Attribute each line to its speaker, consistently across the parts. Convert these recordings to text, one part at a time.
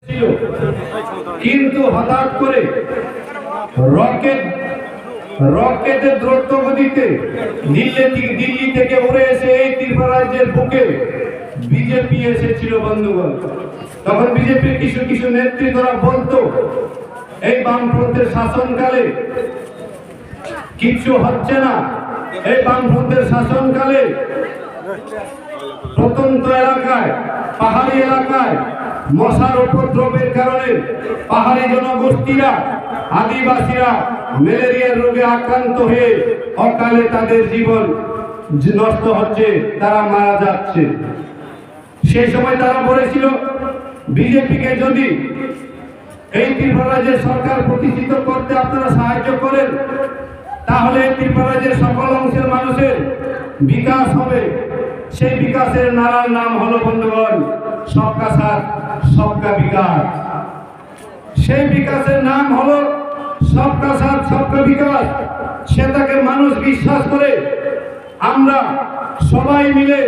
Speaker 1: ছিল, কিন্তু হঠাৎ করে রকেটের দ্রুত গতিতে দিল্লি থেকে উড়ে এসে এই ত্রিপুরা রাজ্যের বুকে বিজেপি এসেছিল বন্ধুগণ। তখন বিজেপির কিছু কিছু নেতৃত্বরা বলতো এই বামফ্রন্টের শাসনকালে কিছু হচ্ছে না, এই বামফ্রন্টের শাসনকালে প্রত্যন্ত এলাকায়, পাহাড়ি এলাকায় মশার উপদ্রবের কারণে পাহাড়ি জনগোষ্ঠীরা, আদিবাসীরা ম্যালেরিয়ার রোগে আক্রান্ত হয়ে অকালে তাদের জীবন নষ্ট হচ্ছে, তারা মারা যাচ্ছে। সেই সময় তারা বলেছিল বিজেপিকে যদি এই ত্রিপুরা রাজ্যের সরকার প্রতিষ্ঠিত করতে আপনারা সাহায্য করেন, তাহলে ত্রিপুরা রাজ্যের সকল অংশের মানুষের বিকাশ হবে। সেই বিকাশের নারার নাম হলো বন্ধুগণ সবকা সাথ সবকা বিকাশ। সেই বিকাশের নাম হলো সবকা সাথ সবকা বিকাশ। সেটাকে মানুষ বিশ্বাস করে আমরা সবাই মিলে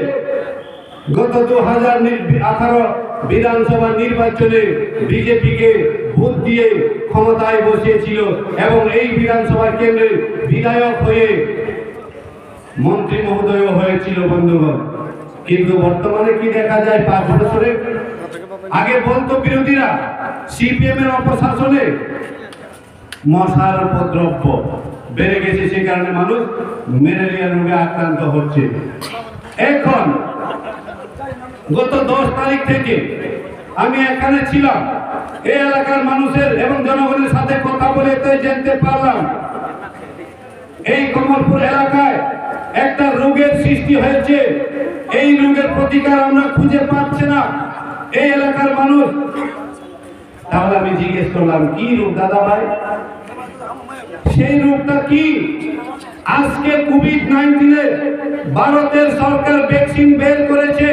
Speaker 1: গত 2018 বিধানসভা নির্বাচনে বিজেপিকে ভোট দিয়ে ক্ষমতায় বসিয়েছিল এবং এই বিধানসভা কেন্দ্রে বিধায়ক হয়ে মন্ত্রী মহোদয় হয়েছিল বন্ধুগণ। কিন্তু বর্তমানে কি দেখা যায়, 5 বছরে আগে বলতো বিরোধীরা সিপিএম এর অপশাসনে মশার উপদ্রব বেড়ে গেছে, সেই কারণে মানুষ ম্যালেরিয়া রোগে আক্রান্ত হচ্ছে। এখন গত 10 তারিখ থেকে আমি এখানে ছিলাম, এই এলাকার মানুষের এবং জনগণের সাথে কথা বলে জানতে পারলাম এই কমলপুর এলাকায় একটা রোগের সৃষ্টি হয়েছে। এই রোগের প্রতিকার আমরা খুঁজে পাচ্ছি না এই এলাকার মানুষ। তাহলে আমি জিজ্ঞেস করলাম কি রোগ দাদা ভাই? সেই রোগটা কি? আজকে কোভিড-19 ভারতের সরকার ভ্যাকসিন বের করেছে,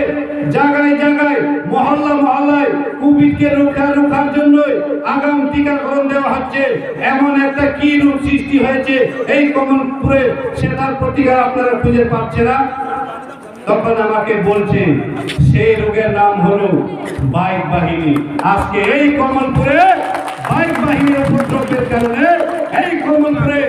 Speaker 1: জায়গায় জায়গায় মহল্লা মহল্লায় কোভিডকে রোখার জন্য আগাম টিকাকরণ দেওয়া হচ্ছে। এমন একটা কি রোগ সৃষ্টি হয়েছে এই কমলপুরে, সেটার প্রতিকার আপনারা খুঁজে পাচ্ছেন না। তখন আমাকে বলছে সেই রোগের নাম হলো বাইক বাহিনী। আজকে এই কমলপুরে বাইক বাহিনীর উপদ্রবের কারণে এই কমলপুরে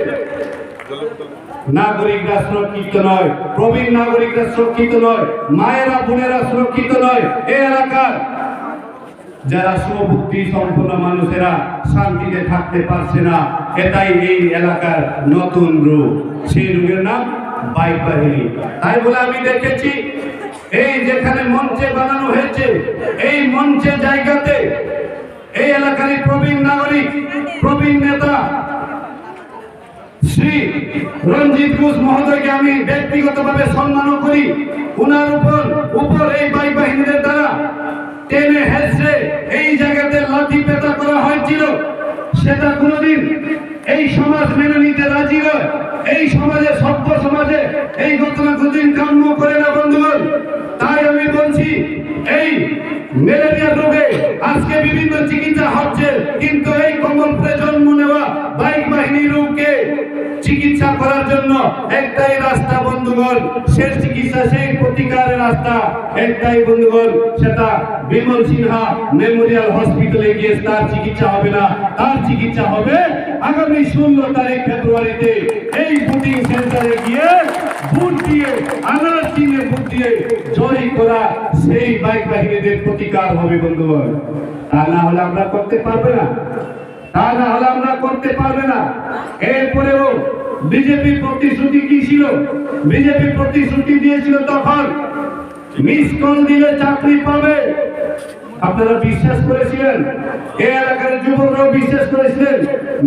Speaker 1: নাগরিকরা সুরক্ষিত নয়, প্রবীণ নাগরিকরা সুরক্ষিত নয়, মায়েরা বোনেরা সুরক্ষিত নয়। এই এলাকার যারা সুবুদ্ধি সম্পন্ন মানুষেরা শান্তিতে থাকতে পারছে না। এটাই এই এলাকার নতুন রোগ, সেই রোগের নাম বাইক বাহিনী। তাই বলে আমি দেখেছি এই যেখানে মঞ্চে বানানো হয়েছে, এই মঞ্চে জায়গাতে এই এলাকার প্রবীণ নাগরিক, প্রবীণ নেতা শ্রী রঞ্জিত ঘোষ মহোদয়কে আমি ব্যক্তিগতভাবে সম্মান করি। ওনার উপর এই বাইক বাহিনীদের দ্বারা টেনে হেসে এই জায়গাতে লাঠি পেটা করা হয়েছিল, সেটা কোনোদিন এই সমাজ মেনে নিতে রাজি নয়। এই সমাজে, সভ্য সমাজে এই ঘটনা কোনদিন কাম্য করে না বন্ধুগণ। তাই আমি বলছি এই ম্যালেরিয়া রোগে আজকে বিভিন্ন চিকিৎসা হচ্ছে, কিন্তু এই কমলপুরে জন্ম নেওয়া বাইক বাহিনী রোগকে চিকিৎসা করার জন্য একটাই রাস্তা বন্ধুগণ, সেই চিকিৎসা, সেই প্রতিকারের রাস্তা একটাই বন্ধুগণ, সেটা বিমল সিনহা মেমোরিয়াল হসপিটালে গিয়ে তার চিকিৎসা হবে না, তার চিকিৎসা হবে আগামী 16 তারিখ ফেব্রুয়ারিতে এই বুটিং সেন্টারে গিয়ে ভোট দিয়ে, আনার চিহ্নে ভোট দিয়ে জয় করা সেই বাইক বাহিনীদের প্রতিকার হবে বন্ধুগণ। তা না হলে আমরা করতে পারবে না, তা না হলে আমরা করতে পারবে না। এরপরেও বিজেপির প্রতিশ্রুতি কি ছিল? বিজেপি প্রতিশ্রুতি দিয়েছিল তখন মিস কল দিলে চাকরি পাবে। আপনারা বিশ্বাস করেছিলেন? এই এলাকার যুবকরাও বিশ্বাস করেছিলেন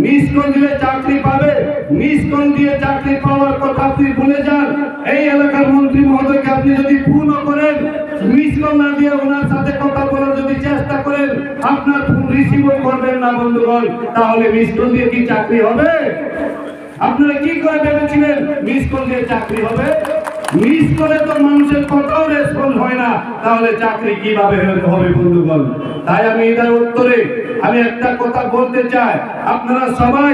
Speaker 1: মিস কল দিলে চাকরি পাবে। মিস কল দিয়ে চাকরি পাওয়ার কথা আপনি ভুলে যান। এই এলাকার মন্ত্রী মহোদয়কে আপনি যদি ফোনও করেন, মিস কল না দিয়ে ওনার সাথে কথা বলার যদি চেষ্টা করেন, আপনার ফোন রিসিভও করবেন না বন্ধুগণ। তাহলে মিস কল দিয়ে কি চাকরি হবে? আপনারা কি করে ভেবেছিলেন মিস কল দিয়ে চাকরি হবে? মিস করে তো মানুষের কথাও রেসপন্স হয় না, তাহলে চাকরি কিভাবে হবে বন্ধুগণ? তাই আমি এটার উত্তরে আমি একটা কথা বলতে চাই, আপনারা সবাই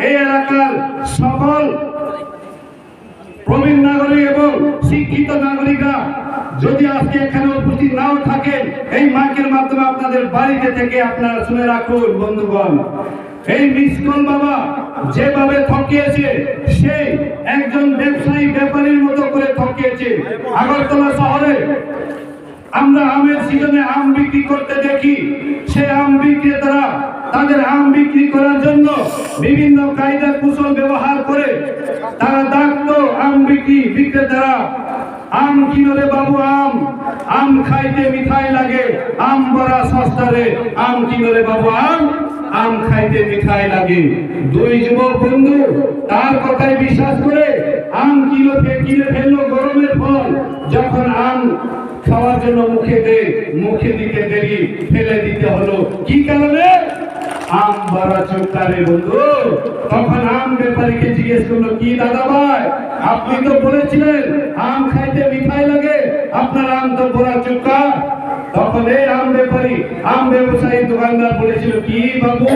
Speaker 1: এই এলাকার সকল প্রবীণ নাগরিক এবং শিক্ষিত নাগরিকরা যদি আজকে এখানে উপস্থিত নাও থাকেন, এই মাইকের মাধ্যমে আপনাদের বাড়িতে থেকে আপনারা শুনে রাখুন বন্ধুগণ, এই মিসকল বাবা যেভাবে ঠকিয়েছে, সেই একজন ব্যবসায়ী ব্যাপারীর মতো করে ঠকিয়েছে। আগরতলা শহরে আমরা আমের সিজনে আম বিক্রি করতে দেখি, সেই আম বিক্রেতারা তাদের আম বিক্রি করার জন্য বিভিন্ন কায়দা কৌশল ব্যবহার করে তারা ডাকতো আম বিক্রেতারা, আম কিনরে বাবু আম, আম খাইতে মিঠাই লাগে, আম বড়া সস্তা রে, আম কিনরে বাবু আম, আম খাইতে মিঠাই লাগে। দুই যুবক বন্ধু তার কথায় বিশ্বাস করে আম কিনে ফেললো গরমের ফল। যখন আম খাওয়ার জন্য মুখে দিতে দেরি, ফেলে দিতে হলো। কি কারণে? আম বড়া চোখটারে বন্ধু। তখন আম ব্যাপারীকে জিজ্ঞেস করলো, কি দাদা ভাই, আপনি তো বলেছিলেন আম খাইতে মিঠাই লাগে, আপনার আম তো বড়া চোখা। তখন এই আম ব্যাপারী, আম ব্যবসায়ী দোকানদার বলেছিল, কি বাবু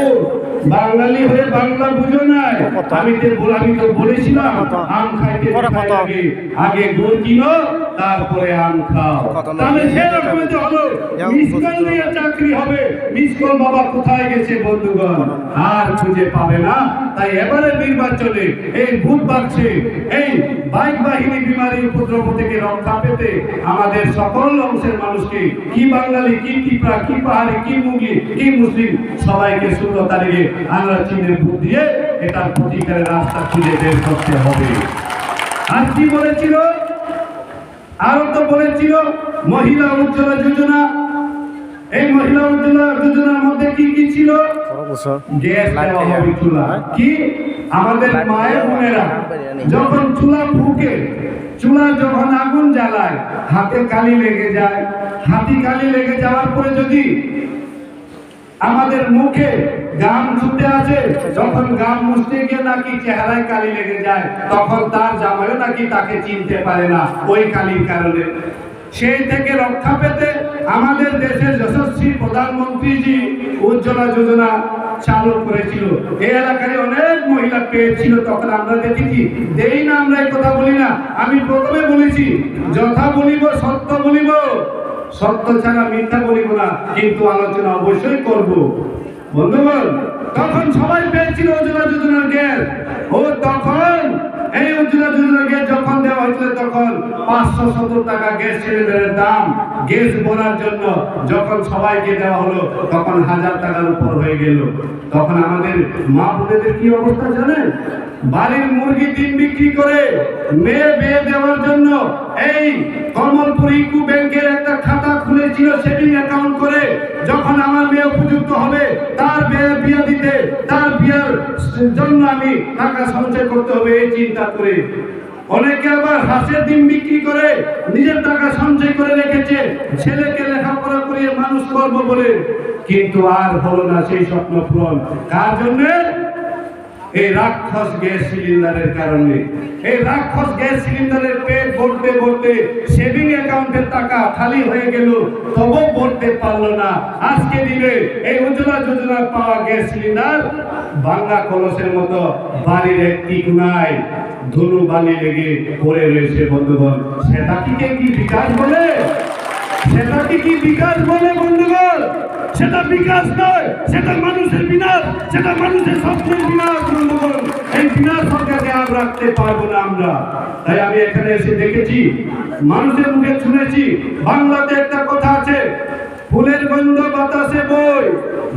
Speaker 1: বাঙালি হয়ে বাংলা বুঝো নাই? আমি তো বলেছিলাম আম খাইতে মিঠাই লাগে, আগে গুড় কিনো তারপরে আম খাও। তাহলে সেরকম হলো মিসকল নিয়ে চাকরি হবে। মিসকল বাবা কোথায় গেছে বন্ধুগণ? আর খুঁজে পাবে না। তাই এবারে নির্বাচনে এই ভোট বাক্সে এই বাইক বাহিনী বিমারি উপদ্রব থেকে রক্ষা পেতে আমাদের সকল অংশের মানুষকে, কি বাঙালি, কি ত্রিপুরা, কি পাহাড়ি, কি মুগলি, কি মুসলিম, সবাইকে 16 তারিখে আমরা চিহ্নে ভোট দিয়ে এটার প্রতিকারের রাস্তা খুঁজে বের করতে হবে। আর কি বলেছিল? আরো তো বলেছিল মহিলা উজ্জ্বলা যোজনা। এই মহিলা উজ্জ্বলা যোজনার মধ্যে কি কি ছিল? গ্যাস দেওয়া হবে, চুলা। কি আমাদের মায়ের বোনেরা যখন চুলা ফুকে, চুলা যখন আগুন জ্বালায়, হাতে কালি লেগে যায়। হাতি কালি লেগে যাওয়ার পরে যদি আমাদের মুখে গাম ছুটে আসে, যখন গাম মুছতে গিয়ে নাকি চেহারায় কালি লেগে যায়, তখন তার জামাইও নাকি তাকে চিনতে পারে না ওই কালির কারণে। সেই থেকে রক্ষা পেতে আমাদের দেশের যশস্বী প্রধানমন্ত্রীজি উজ্জ্বলা যোজনা চালু করেছিল। এই এলাকায় অনেক মহিলা পেয়েছিল, তখন আমরা দেখেছি। দেই না, আমরা এই কথা বলি না। আমি প্রথমে বলেছি, যথা বলিব সত্য বলিব, সত্য ছাড়া মিথ্যা বলিব না, কিন্তু আলোচনা অবশ্যই করব বন্ধুগণ। তখন সবাই পেয়েছিল উজ্জ্বলা যোজনার গ্যাস। ও তখন এই উজ্জ্বলা যোজনার গ্যাস যখন দেওয়া হয়েছিল, তখন 570 টাকা গ্যাস সিলিন্ডারের দাম। গ্যাস ভরার জন্য যখন সবাইকে দেওয়া হলো, তখন 1000 টাকার উপর হয়ে গেল। তখন আমাদের মা বোনেদের কি অবস্থা জানেন? বাড়ির মুরগি ডিম বিক্রি করে মেয়ে বিয়ে দেওয়ার জন্য এই কমলপুর ইকু ব্যাংকের একটা খাতা খুলেছিল সেভিং অ্যাকাউন্ট করে। যখন আমার মেয়ে উপযুক্ত হবে, তার বিয়ে দিতে, তার বিয়ের জন্য আমি টাকা সঞ্চয় করতে হবে, এই চিন্তা করে। অনেকে আবার হাঁসের ডিম বিক্রি করে নিজের টাকা সঞ্চয় করে রেখেছে, ছেলেকে লেখাপড়া করিয়ে মানুষ করবো বলে। কিন্তু আর হলো না সেই স্বপ্ন পূরণ। কার জন্য? এই রাক্ষস গ্যাস সিলিন্ডারের কারণে। এই রাক্ষস গ্যাস সিলিন্ডারের পেট ভরতে ভরতে সেভিং অ্যাকাউন্টের টাকা খালি হয়ে গেল, তবুও ভরতে পারলো না। আজকে দিনে এই উজ্জ্বলা যোজনার পাওয়া গ্যাস সিলিন্ডার বাংলা কলসের মতো বাড়ির একটি কোণায় ধুলো বালি লেগে পড়ে রয়েছে বন্ধুগণ। সেটাকে কি বিকাশ বলে? সেটাকে কি বিকাশ বলে বন্ধুগণ? সেটা বিকাশ নয়, সেটা মানুষের বিনাশ, সেটা মানুষের স্বপ্নের বিনাশ বন্ধুগণ। এই বিনাশ সরকারকে আর রাখতে পারবো না আমরা। তাই আমি এখানে এসে দেখেছি, মানুষের মুখে শুনেছি, বাংলাতে একটা কথা আছে, ফুলের গন্ধ বাতাসে বই,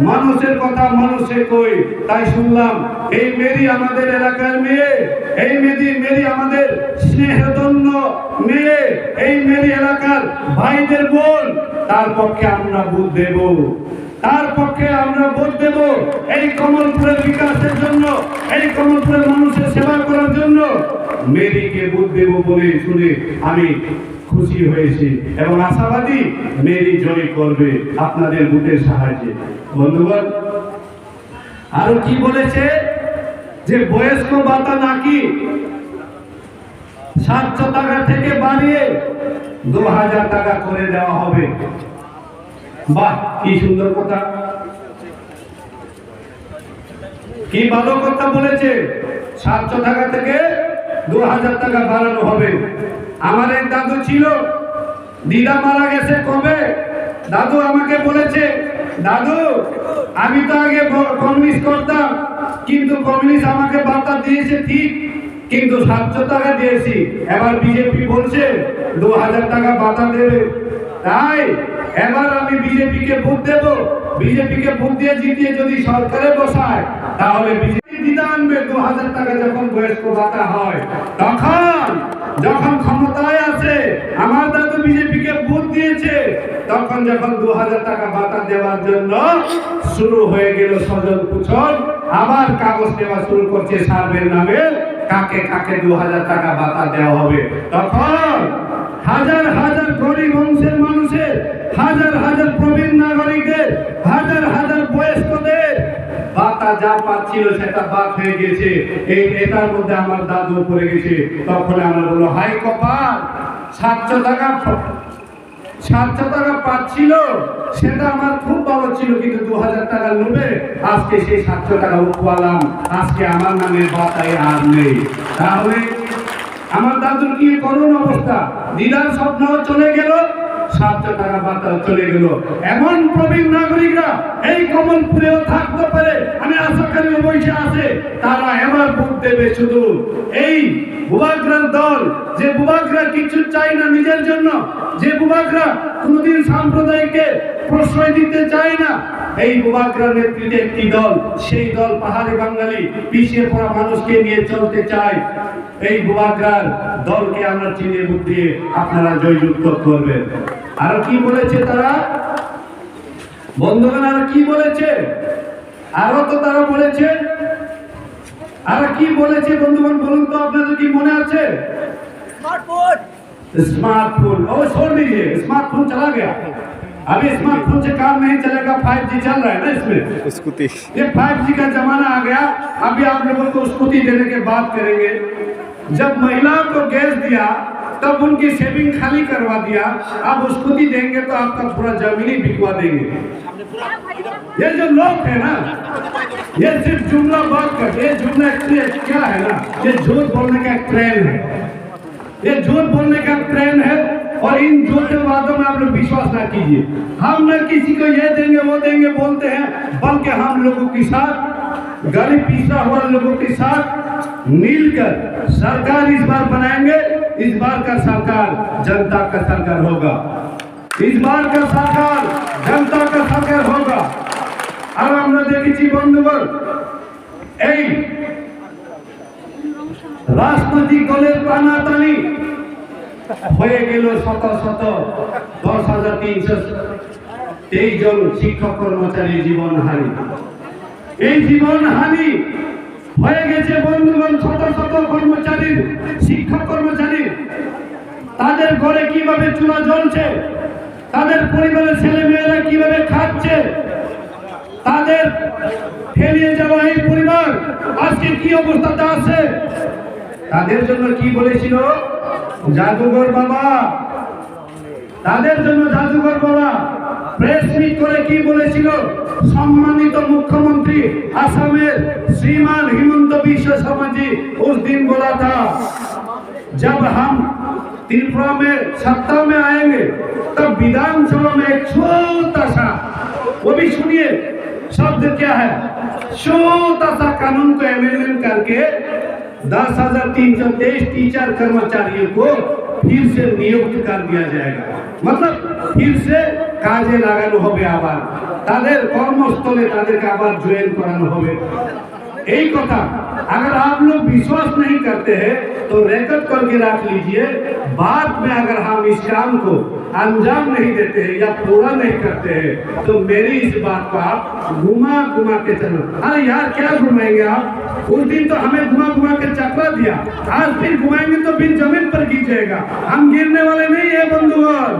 Speaker 1: মানুষের কথা মানুষে কই। তাই শুনলাম এই মেরি আমাদের এলাকার মেয়ে, এই মেরি আমাদের স্নেহধন্য মেয়ে, এই মেরি এলাকার ভাইদের বোন। তার পক্ষে আমরা ভোট দেব, তার পক্ষে আমরা ভোট দেব এই কমলপুরের বিকাশের জন্য, এই কমলপুরের মানুষের সেবা করার জন্য। মেরিকে ভোট দেব বলে শুনে আমি খুশি হয়েছি এবং আশাবাদী মেরি জয় করবে আপনাদের ভোটের সাহায্যে বন্ধুগণ। আরো কি বলেছে? যে বয়স্ক ভাতা নাকি 700 টাকা থেকে বাড়িয়ে 2000 টাকা করে দেওয়া হবে। বাহ, কি সুন্দর কথা, কি ভালো কথা বলেছে। 700 টাকা থেকে 2000 টাকা বাড়ানো হবে। আমার এক দাদু ছিল, দিদা মারা গেছে কবে? দাদু আমাকে বলেছে, দাদু আমি তো আগে কমিউনিস্ট করতাম, কিন্তু কমিউনিস্ট আমাকে বার্তা দিয়েছে ঠিক, কিন্তু 700 টাকা দিয়েছি, এবার বিজেপি বলছে 2000 টাকা বার্তা দেবে। তাই এবার আমি বিজেপিকে ভোট দেব। বিজেপিকে ভোট দিয়ে জিতিয়ে যদি সরকারে বসায়, তাহলে বিজেপি দিদা আনবে 2000 টাকা যখন বয়স্ক ভাতা হয়। তখন যখন ক্ষমতায় আছে, আমার দাদু বিজেপিকে ভোট দিয়েছে, তখন যখন 2000 টাকা ভাতা দেওয়ার জন্য শুরু হয়ে গেল সজল পুছল, আবার কাগজ দেওয়া শুরু করছে সার্ভের নামে, কাকে কাকে 2000 টাকা ভাতা দেওয়া হবে। তখন হাজার হাজার গরিব অংশের মানুষের, হাজার হাজার প্রবীণ নাগরিকদের, হাজার হাজার বয়স্কদের ভাতা যা পাচ্ছিল সেটা বাদ হয়ে গেছে। এই এটার মধ্যে আমার দাদু পড়ে গেছে। তখন আমরা বললো হাই কপাল, 700 টাকা পাচ্ছিল, সেটা আমার খুব ভালো ছিল, কিন্তু 2000 টাকা লোভে আজকে সেই 700 টাকা উঠওয়ালাম, আজকে আমার নামে ভাতাই আর নেই। তাহলে আমার দাদুর কি করুণ অবস্থা, দিদার স্বপ্ন চলে গেল, 700 টাকা ভাতা চলে গেল। এমন প্রবীণ নাগরিকরা এই কমলপুরেও থাকতে পারে, আমি আশা করি বসে আছে, তারা এবার ভোট দেবে শুধু এই বুবাগ্রার দল, যে বুবাগ্রা কিছু চাই না নিজের জন্য, যে বুবাগ্রা কোনোদিন সাম্প্রদায়িককে প্রশ্রয় দিতে চায় না। এই বুবাগ্রার নেতৃত্বে একটি দল, সেই দল পাহাড়ি বাঙালি পিছিয়ে পড়া মানুষকে নিয়ে চলতে চায়। এই বুবাগ্রার দলকে আমরা চিনে ভোট দিয়ে আপনারা জয়যুক্ত করবেন। আর কি বলেছে তারা বন্ধুগণ, আর কি বলেছে, আরো তো তারা বলেছে, আর কি বলেছে বন্ধুগণ বলুন তো, আপনাদের কি মনে আছে? स्मार्टफोन और छोड़ दीजिए, स्मार्टफोन चला गया, अभी स्मार्टफोन से काम नहीं चलेगा, 5G चल रहा है ना इसमें, स्कूटी, ये 5G का जमाना आ गया। अभी आप लोगों को स्कूटी देने के बात करेंगे। जब महिलाओं को गैस दिया तब उनकी सेविंग खाली करवा दिया, अब स्कूटी देंगे तो आपका पूरा जमीन ही बिकवा देंगे। ये जो लोग है ना, ये सिर्फ जुमला बात करते, ये जुमला एक्चुअली क्या है ना, ये झूठ बोलने का एक ट्रेंड है, ये झूठ बोलने का ट्रेंड है। और इन झूठे वादों में आप लोग विश्वास ना कीजिए। हम न किसी को ये देंगे वो देंगे बोलते हैं, बल्कि हम लोगों के साथ, गरीब पिछड़ा हुआ लोगों के साथ मिलकर सरकार इस बार बनाएंगे। इस बार का सरकार जनता का सरकार होगा, इस बार का सरकार जनता का सरकार होगा। আর আমরা দেখেছি বন্ধুগণ, এই রাজনৈতিক দলের টানাটানি হয়ে গেল শত শত 10,323 জন শিক্ষক কর্মচারী জীবনহানি। এই জীবনহানি হয়ে গেছে বন্ধুগণ, শত শত কর্মচারীর, শিক্ষক কর্মচারী, তাদের ঘরে কিভাবে চুলা জ্বলছে, তাদের পরিবারের ছেলে মেয়েরা কিভাবে খাচ্ছে, তাদের ফেলিয়ে যাওয়া এই পরিবার আজকে কি অবস্থাতে আছে। তাদের জন্য কি বলেছিল জাদুঘর বাবা, তাদের জন্য জাদুঘর বাবা প্রেস মিট করে কি বলেছিল, সম্মানিত মুখ্যমন্ত্রী আসামের श्रीमान हिमंत बिश्व शर्मा जी उस दिन बोला था, जब हम त्रिपुरा में सत्ता में आएंगे तब विधानसभा में एक छोटा सा, वो भी सुनिए शब्द क्या है, छोटा सा कानून को अमेंडमेंट करके 10,323 टीचर कर्मचारियों को फिर से नियुक्त कर दिया जाएगा। मतलब फिर से কাজে লাগানো হবে, আবার তাদের কর্মস্থলে তাদেরকে আবার জয়েন করানো হবে। এই কথা अगर आप लोग विश्वास नहीं करते हैं तो रिकॉर्ड करके रख लीजिए। बाद में अगर हम इस काम को अंजाम नहीं देते हैं या पूरा नहीं करते हैं तो मेरी इस बात को आप घुमा घुमा के चलो। अरे यार क्या घुमाएंगे आप, उस दिन तो हमें घुमा घुमा के चकरा दिया, आज फिर घुमाएंगे तो फिर जमीन पर गिर जाएगा। हम गिरने वाले नहीं है बंधुगण।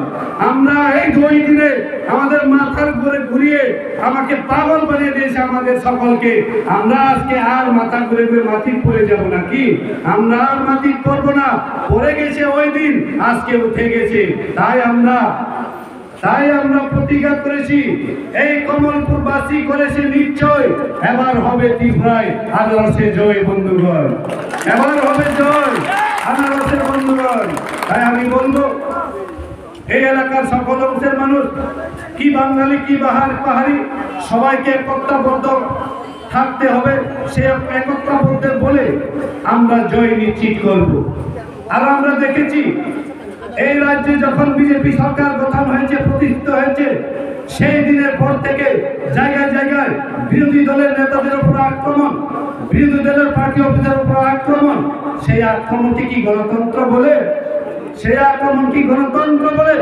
Speaker 1: আমরা এই 2 দিনে আমাদের মাথার ঘুরে ঘুরিয়ে আমাকে পাগল বানিয়ে দিয়েছে আমাদের সকলকে। আমরা আজকে আর মাথা ঘুরে ঘুরে মাটি পড়ে যাব নাকি? আমরা আর মাটি পড়বো না, পড়ে গেছে ওই দিন, আজকে উঠে গেছে। তাই আমরা প্রতিজ্ঞা করেছি, এই কমলপুরবাসী করেছে নিশ্চয়, এবার হবে ত্রিপুরায় আনারসে জয় বন্ধুগণ, এবার হবে জয় আনারসের বন্ধুগণ। তাই আমি বলবো এই এলাকার সকল অংশের মানুষ, কি বাঙালি কি পাহাড়ি, সবাইকে একতাবদ্ধ থাকতে হবে। সে একতাবদ্ধ বলে আমরা জয় নিশ্চিত করব। আর আমরা দেখেছি এই রাজ্যে যখন বিজেপি সরকার গঠন হয়েছে, প্রতিষ্ঠিত হয়েছে, সেই দিনের পর থেকে জায়গায় জায়গায় বিরোধী দলের নেতাদের উপর আক্রমণ, বিরোধী দলের পার্টি অফিসের উপর আক্রমণ। সেই আক্রমণটি কি গণতন্ত্র বলে? সেই আক্রমণ কি গণতন্ত্র বলে?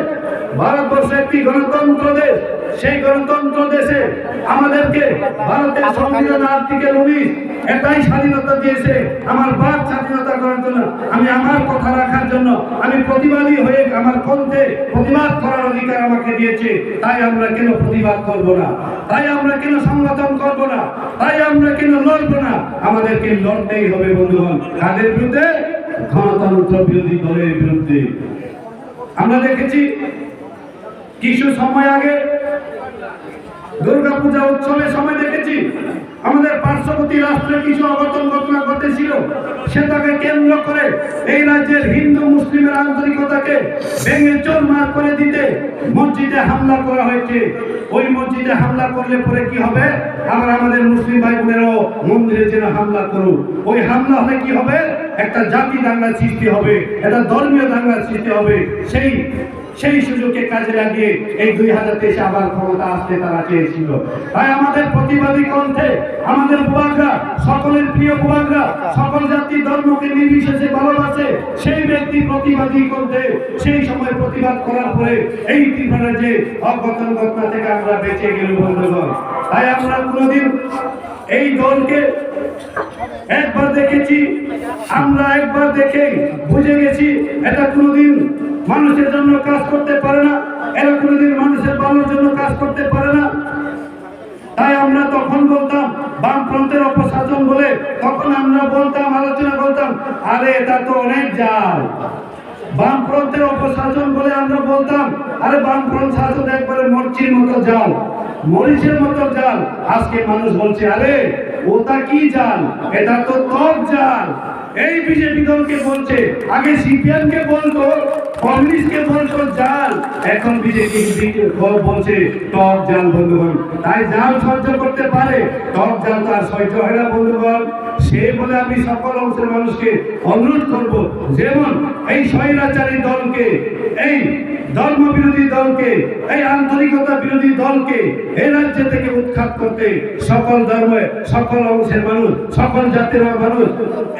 Speaker 1: ভারতবর্ষ একটি গণতন্ত্র দেশ। সেই গণতন্ত্র দেশে আমাদেরকে ভারতের সংবিধান আর্টিকেল 19 এটাই স্বাধীনতা দিয়েছে, আমার বাক স্বাধীনতা করার জন্য, আমি আমার কথা রাখার জন্য, আমি প্রতিবাদী হয়ে আমার কণ্ঠে প্রতিবাদ করার অধিকার আমাকে দিয়েছে। তাই আমরা কেন প্রতিবাদ করব না? তাই আমরা কেন সংগঠন করব না? তাই আমরা কেন লড়ব না? আমাদেরকে লড়তেই হবে বন্ধুগণ। কাদের বিরুদ্ধে? গণতন্ত্র বিরোধী দলের বিরুদ্ধে। আমরা দেখেছি কিছু সময় আগে দুর্গাপূজা উৎসবের সময় দেখেছি আমাদের পার্শ্ববর্তী রাষ্ট্রে কিছু অঘটন ঘটনা ঘটেছিল। সেটাকে কেন্দ্র করে এই রাজ্যের হিন্দু মুসলিমের আন্তরিকতাকে ভেঙে চুরমার করে দিতে মসজিদে হামলা করা হয়েছে। ওই মসজিদে হামলা করলে পরে কি হবে? আবার আমাদের মুসলিম ভাই বোনেরাও মন্দিরে যেন হামলা করুক। ওই হামলা হলে কি হবে? একটা জাতি দাঙ্গার সৃষ্টি হবে, একটা ধর্মীয় দাঙ্গার সৃষ্টি হবে। সেই সুযোগকে কাজে লাগিয়ে এই 2023 আবার ক্ষমতা আসতে তারা চেয়েছিল। তাই আমাদের প্রতিবাদী কণ্ঠে আমাদের বুবাকরা, সকলের প্রিয় বুবাকরা, সকল জাতি ধর্মকে নির্বিশেষে ভালোবাসে সেই ব্যক্তি প্রতিবাদী কণ্ঠে সেই সময় প্রতিবাদ করার পরে এই ত্রিপুরা যে অঘটন ঘটনা থেকে আমরা বেঁচে গেল বন্ধুগণ। তাই আমরা কোনোদিন এই দলকে একবার দেখেছি, আমরা একবার দেখে বুঝে গেছি এটা কোনোদিন মানুষের জন্য কাজ করতে পারে না, এরা কোনোদিন মানুষের ভালোর জন্য কাজ করতে পারে না। তাই আমরা তখন বলতাম বামফ্রন্টের অপশাসন বলে, তখন আমরা বলতাম, আলোচনা করতাম, আরে এটা তো অনেক জাল। বামফ্রন্টের অপশাসন বলে আমরা বলতাম, আরে বামফ্রন্ট শাসন একবারে মরিচের মতো জাল, মরিচের মতো জাল। আজকে মানুষ বলছে আরে ওটা কি জাল, এটা তো টক জাল। এই বিজেপি দলকে বলছে, আগে সিপিএম কে বলতো, কমিউনিস্টকে বলতো জাল, এখন বিজেপি বলছে টক জাল বন্ধুগণ। তাই জাল সহ্য করতে পারে, টক জাল তো আর সহ্য হয় না বন্ধুগণ। সে বলে আমি সকল অংশের মানুষকে অনুরোধ করব, যেমন এই স্বৈরাচারী দলকে, এই ধর্ম বিরোধী দলকে, এই আন্তরিকতা বিরোধী দলকে এই রাজ্য থেকে উৎখাত করতে সকল ধর্মে, সকল অংশের মানুষ, সকল জাতির মানুষ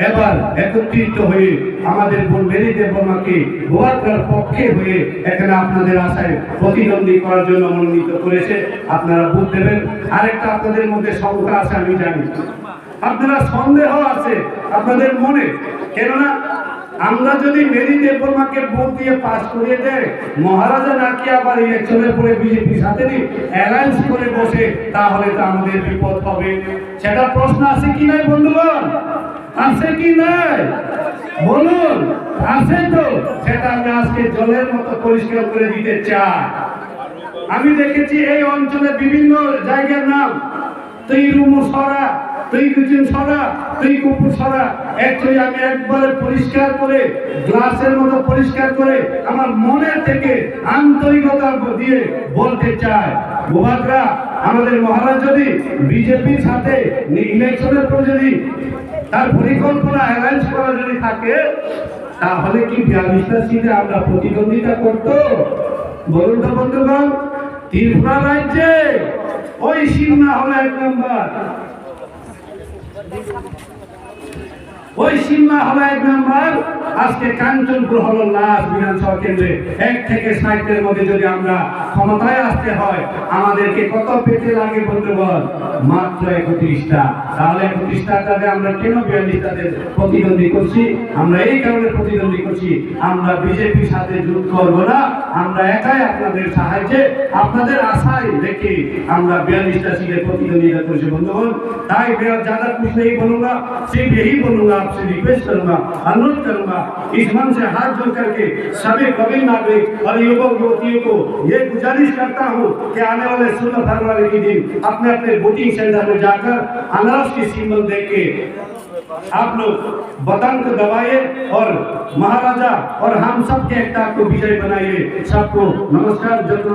Speaker 1: এবার একত্রিত হয়ে আমাদের মেরি দেববর্মাকে গোয়ার পক্ষে হয়ে এখানে আপনাদের আশায় প্রতিদ্বন্দ্বী করার জন্য মনোনীত করেছে। আপনারা ভোট দেবেন। আরেকটা আপনাদের মধ্যে শঙ্কা আছে আমি জানি, আপনারা সন্দেহ আছে আপনাদের মনে, কেননা আমরা যদি মেরি দেববর্মাকে ভোট দিয়ে পাস করিয়ে দেয়, মহারাজা নাকি আবার ইলেকশনের পরে বিজেপির সাথে অ্যালায়েন্স করে বসে, তাহলে তো আমাদের বিপদ হবে। সেটা প্রশ্ন আছে কি নাই বন্ধুগণ? আছে কি নাই বলুন? আছে তো। সেটা আমি আজকে জলের মতো পরিষ্কার করে দিতে চাই। আমি দেখেছি এই অঞ্চলে বিভিন্ন জায়গার নাম, তুই রুমু সরা, তুই কুচুন সরা, তুই কুকুর সরা। অ্যাকচুয়ালি আমি একবারে পরিষ্কার করে, গ্লাসের মতো পরিষ্কার করে আমার মনের থেকে আন্তরিকতা দিয়ে বলতে চাই, বুবাকরা, আমাদের মহারাজ যদি বিজেপির সাথে ইলেকশনের পর যদি তার পরিকল্পনা অ্যারেঞ্জ করা যদি থাকে, তাহলে কি 42টা সিটে আমরা প্রতিদ্বন্দ্বিতা করতো? বলুন তো বন্ধুগণ। ত্রিপুরা রাজ্যে ওই সীমা হলো 1 নম্বর, ওই সীমা হলো 1 নম্বর। আজকে কাঞ্চনপুর হলো লাস্ট বিধানসভা কেন্দ্রে। 1 থেকে 60-এর মধ্যে যদি আমরা ক্ষমতায় আসতে হয়, আমাদেরকে কত পেতে লাগে বন্ধুগণ? মাত্র 31টা। তাহলে 31টাতে আমরা কেন 42টাতে প্রতিদ্বন্দ্বী করছি? আমরা এই কারণে প্রতিদ্বন্দ্বী করছি, আমরা বিজেপির সাথে যুদ্ধ করবো না, আমরা একাই আপনাদের সাহায্যে, আপনাদের আশায় রেখে আমরা 42টা সিটে প্রতিদ্বন্দ্বিতা করছি বন্ধুগণ। তাই ज्यादा कुछ नहीं बोलूंगा, सिर्फ यही बोलूंगा, आपसे रिक्वेस्ट करूंगा, अनुरोध करूंगा, इस मन से हाथ जोड़ करके सभी कबीर नागरिक और युवक युवतियों को ये गुजारिश करता हूं कि आने वाले 16 फरवरी के दिन अपने अपने वोटिंग सेंटर में जाकर अनारस की सिंबल देख के आप लोग वतन को दबाइए और महाराजा और हम सब के एकता को विजय बनाइए। सबको नमस्कार। जतन